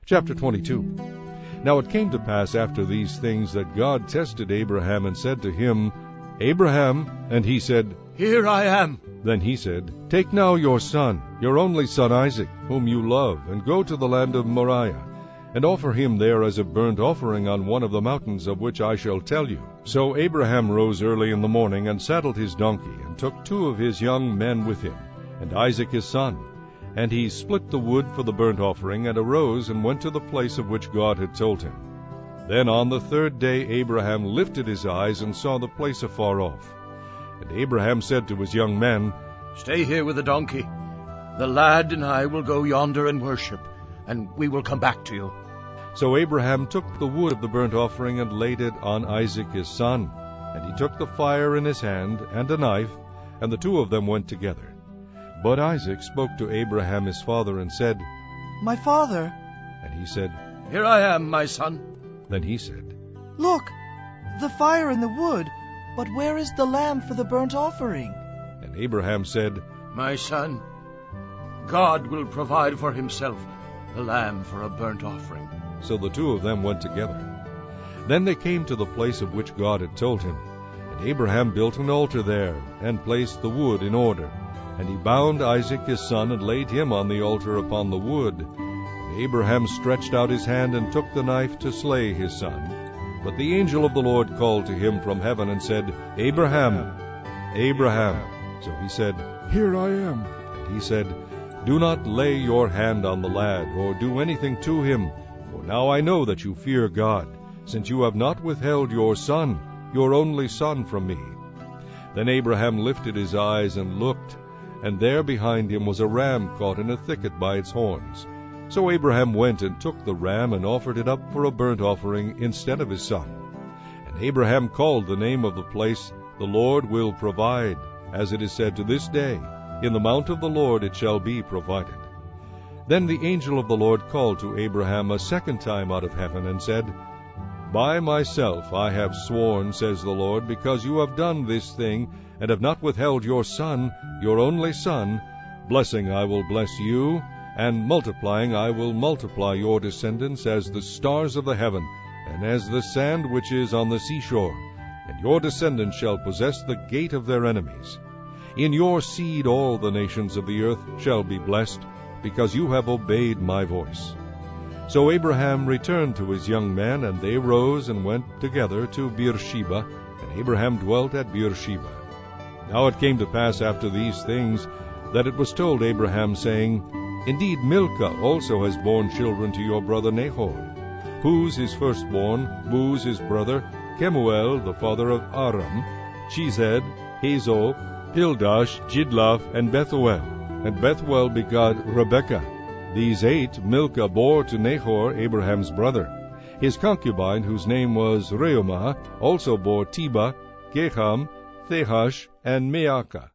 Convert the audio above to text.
Chapter 22. Now it came to pass after these things that God tested Abraham and said to him, Abraham, and he said, Here I am. Then he said, Take now your son, your only son Isaac, whom you love, and go to the land of Moriah, and offer him there as a burnt offering on one of the mountains of which I shall tell you. So Abraham rose early in the morning, and saddled his donkey, and took 2 of his young men with him, and Isaac his son. And he split the wood for the burnt offering, and arose and went to the place of which God had told him. Then on the 3rd day Abraham lifted his eyes, and saw the place afar off. And Abraham said to his young men, Stay here with the donkey. The lad and I will go yonder and worship, and we will come back to you. So Abraham took the wood of the burnt offering, and laid it on Isaac his son. And he took the fire in his hand, and a knife, and the 2 of them went together. But Isaac spoke to Abraham his father, and said, My father. And he said, Here I am, my son. Then he said, Look, the fire and the wood, but where is the lamb for the burnt offering? And Abraham said, My son, God will provide for himself the lamb for a burnt offering. So the 2 of them went together. Then they came to the place of which God had told him. And Abraham built an altar there, and placed the wood in order. And he bound Isaac his son, and laid him on the altar upon the wood. And Abraham stretched out his hand, and took the knife to slay his son. But the angel of the Lord called to him from heaven, and said, Abraham, Abraham. So he said, Here I am. And he said, Do not lay your hand on the lad, or do anything to him. For now I know that you fear God, since you have not withheld your son, your only son, from me. Then Abraham lifted his eyes and looked, and there behind him was a ram caught in a thicket by its horns. So Abraham went and took the ram, and offered it up for a burnt offering instead of his son. And Abraham called the name of the place, The Lord will provide, as it is said to this day, In the mount of the Lord it shall be provided. Then the angel of the Lord called to Abraham a second time out of heaven, and said, By myself I have sworn, says the Lord, because you have done this thing, and have not withheld your son, your only son, blessing I will bless you, and multiplying I will multiply your descendants as the stars of the heaven, and as the sand which is on the seashore. And your descendants shall possess the gate of their enemies. In your seed all the nations of the earth shall be blessed, because you have obeyed my voice. So Abraham returned to his young men, and they rose and went together to Beersheba, and Abraham dwelt at Beersheba. Now it came to pass after these things, that it was told Abraham, saying, Indeed Milcah also has borne children to your brother Nahor. Huz his firstborn, Buz his brother, Kemuel the father of Aram, Chized, Hazo, Pildash, Jidlaph, and Bethuel. And Bethuel begot Rebekah. These 8 Milcah bore to Nahor, Abraham's brother. His concubine, whose name was Reumah, also bore Tebah, Gaham, Thehash, and Maacah.